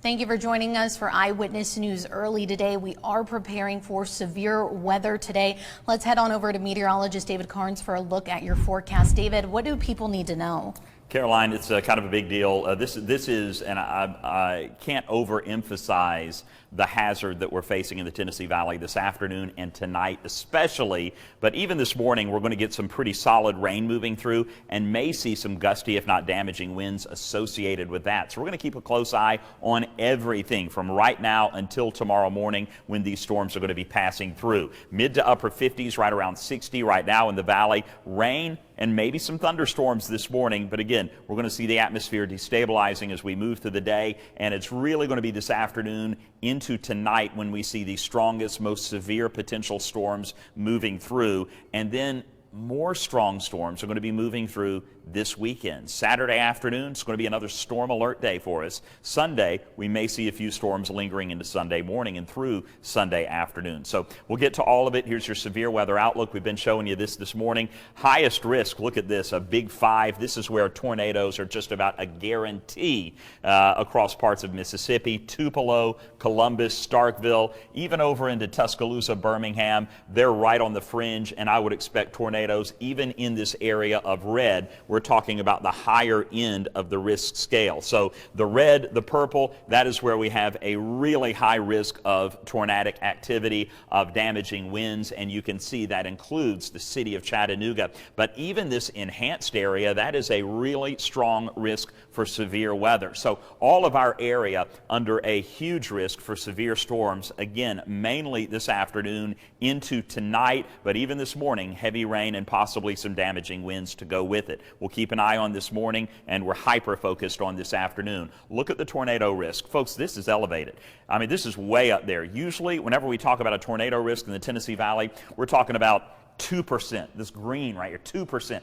Thank you for joining us for Eyewitness News early today. We are preparing for severe weather today. Let's head on over to meteorologist David Karnes for a look at your forecast. David, what do people need to know? Caroline, it's kind of a big deal. This is, and I can't overemphasize the hazard that we're facing in the Tennessee Valley this afternoon and tonight especially, but even this morning we're going to get some pretty solid rain moving through and may see some gusty, if not damaging, winds associated with that. So we're going to keep a close eye on everything from right now until tomorrow morning when these storms are going to be passing through. Mid to upper 50s, right around 60 right now in the valley. Rain and maybe some thunderstorms this morning, but again, we're going to see the atmosphere destabilizing as we move through the day, and it's really going to be this afternoon into tonight when we see the strongest, most severe potential storms moving through, and then more strong storms are going to be moving through this weekend. Saturday afternoon, it's going to be another storm alert day for us. Sunday, we may see a few storms lingering into Sunday morning and through Sunday afternoon. So we'll get to all of it. Here's your severe weather outlook. We've been showing you this morning. Highest risk, look at this, a big 5. This is where tornadoes are just about a guarantee across parts of Mississippi, Tupelo, Columbus, Starkville, even over into Tuscaloosa, Birmingham. They're right on the fringe, and I would expect tornadoes even in this area of red. We're talking about the higher end of the risk scale. So the red, the purple, that is where we have a really high risk of tornadic activity, of damaging winds, and you can see that includes the city of Chattanooga. But even this enhanced area, that is a really strong risk for severe weather. So all of our area under a huge risk for severe storms, again, mainly this afternoon into tonight, but even this morning, heavy rain and possibly some damaging winds to go with it. We'll keep an eye on this morning, and we're hyper-focused on this afternoon. Look at the tornado risk. Folks, this is elevated. I mean, this is way up there. Usually, whenever we talk about a tornado risk in the Tennessee Valley, we're talking about 2%, this green right here, 2%,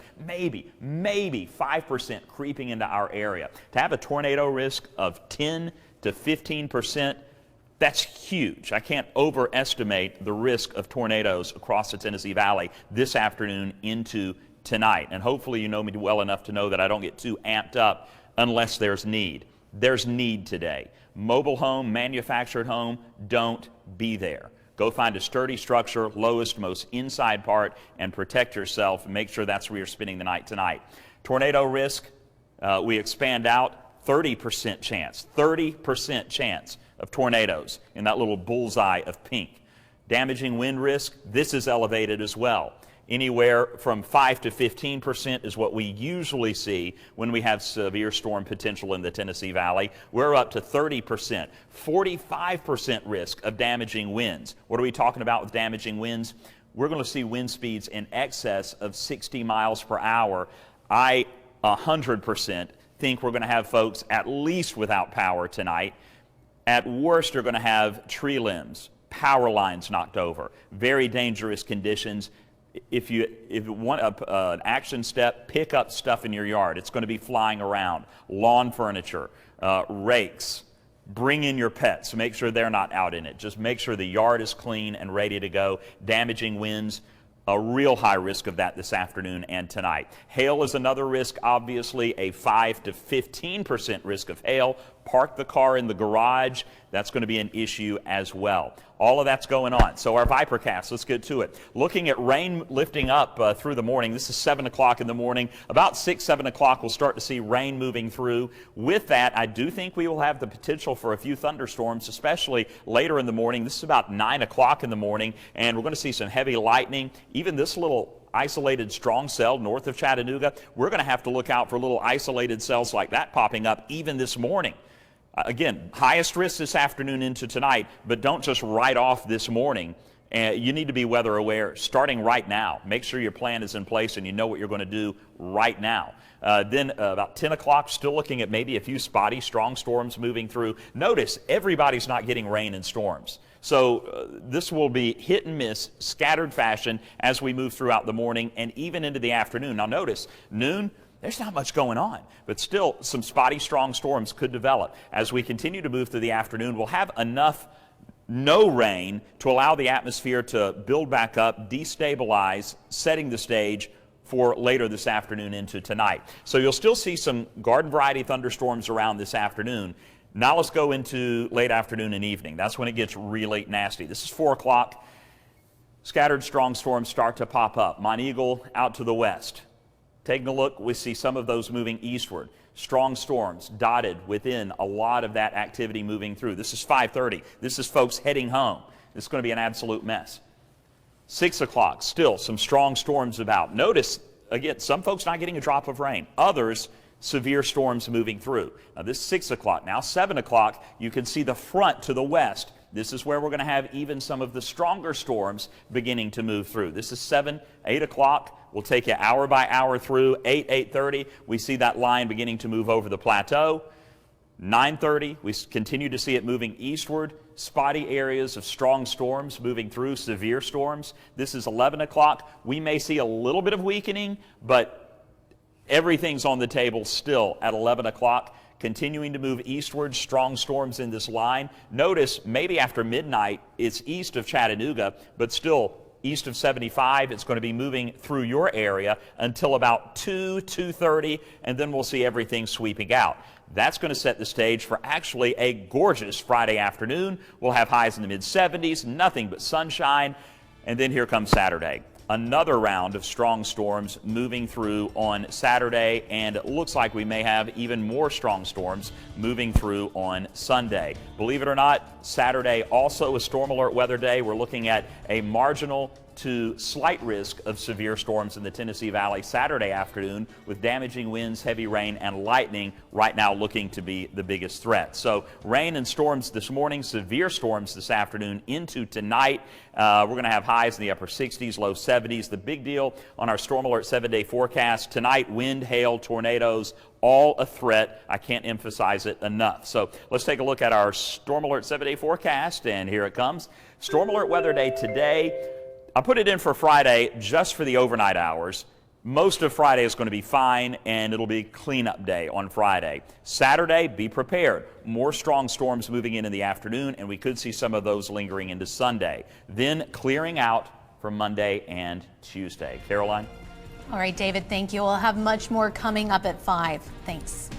maybe 5% creeping into our area. To have a tornado risk of 10 to 15%, that's huge. I can't overestimate the risk of tornadoes across the Tennessee Valley this afternoon into tonight. And hopefully you know me well enough to know that I don't get too amped up unless there's need. There's need today. Mobile home, manufactured home, don't be there. Go find a sturdy structure, lowest, most inside part, and protect yourself and make sure that's where you're spending the night tonight. Tornado risk, we expand out, 30% chance of tornadoes in that little bullseye of pink. Damaging wind risk, this is elevated as well. Anywhere from 5 to 15% is what we usually see when we have severe storm potential in the Tennessee Valley. We're up to 30%, 45% risk of damaging winds. What are we talking about with damaging winds? We're going to see wind speeds in excess of 60 miles per hour. I 100% think we're going to have folks at least without power tonight. At worst, you're going to have tree limbs, power lines knocked over, very dangerous conditions. If you want an action step, pick up stuff in your yard. It's going to be flying around. Lawn furniture, rakes. Bring in your pets. Make sure they're not out in it. Just make sure the yard is clean and ready to go. Damaging winds, a real high risk of that this afternoon and tonight. Hail is another risk, obviously, a 5 to 15% risk of hail. Park the car in the garage. That's going to be an issue as well. All of that's going on. So our VIPIRCAST, let's get to it. Looking at rain lifting up through the morning. This is 7 o'clock in the morning. About 6, 7 o'clock, we'll start to see rain moving through. With that, I do think we will have the potential for a few thunderstorms, especially later in the morning. This is about 9 o'clock in the morning, and we're going to see some heavy lightning. Even this little isolated strong cell north of Chattanooga, we're going to have to look out for little isolated cells like that popping up even this morning. Again, highest risk this afternoon into tonight, but don't just write off this morning. You need to be weather aware starting right now. Make sure your plan is in place and you know what you're going to do right now. Then about 10 o'clock, still looking at maybe a few spotty strong storms moving through. Notice everybody's not getting rain and storms. So this will be hit and miss, scattered fashion as we move throughout the morning and even into the afternoon. Now notice, noon, there's not much going on, but still some spotty strong storms could develop. As we continue to move through the afternoon, we'll have enough no rain to allow the atmosphere to build back up, destabilize, setting the stage for later this afternoon into tonight. So you'll still see some garden variety thunderstorms around this afternoon. Now let's go into late afternoon and evening. That's when it gets really nasty. This is 4 o'clock. Scattered strong storms start to pop up. Mont Eagle out to the west. Taking a look, we see some of those moving eastward. Strong storms dotted within a lot of that activity moving through. This is 5:30. This is folks heading home. This is going to be an absolute mess. 6 o'clock, still some strong storms about. Notice, again, some folks not getting a drop of rain. Others, severe storms moving through. Now this is 6 o'clock. Now 7 o'clock, you can see the front to the west. This is where we're going to have even some of the stronger storms beginning to move through. This is 7, 8 o'clock. We'll take you hour by hour through. 8, 8:30, we see that line beginning to move over the plateau. 9:30, we continue to see it moving eastward. Spotty areas of strong storms moving through, severe storms. This is 11 o'clock. We may see a little bit of weakening, but everything's on the table still at 11 o'clock. Continuing to move eastward, strong storms in this line. Notice maybe after midnight, it's east of Chattanooga, but still east of 75. It's going to be moving through your area until about 2:30, and then we'll see everything sweeping out. That's going to set the stage for actually a gorgeous Friday afternoon. We'll have highs in the mid-70s, nothing but sunshine, and then here comes Saturday. Another round of strong storms moving through on Saturday, and it looks like we may have even more strong storms moving through on Sunday. Believe it or not, Saturday also a storm alert weather day. We're looking at a marginal to slight risk of severe storms in the Tennessee Valley Saturday afternoon, with damaging winds, heavy rain, and lightning right now looking to be the biggest threat. So rain and storms this morning, severe storms this afternoon into tonight. We're going to have highs in the upper 60s, low 70s. The big deal on our Storm Alert 7-day forecast tonight: wind, hail, tornadoes, all a threat. I can't emphasize it enough. So let's take a look at our Storm Alert 7-day forecast, and here it comes. Storm Alert weather day today. I put it in for Friday just for the overnight hours. Most of Friday is going to be fine, and it'll be cleanup day on Friday. Saturday, be prepared. More strong storms moving in the afternoon, and we could see some of those lingering into Sunday. Then clearing out for Monday and Tuesday. Caroline? All right, David, thank you. We'll have much more coming up at 5. Thanks.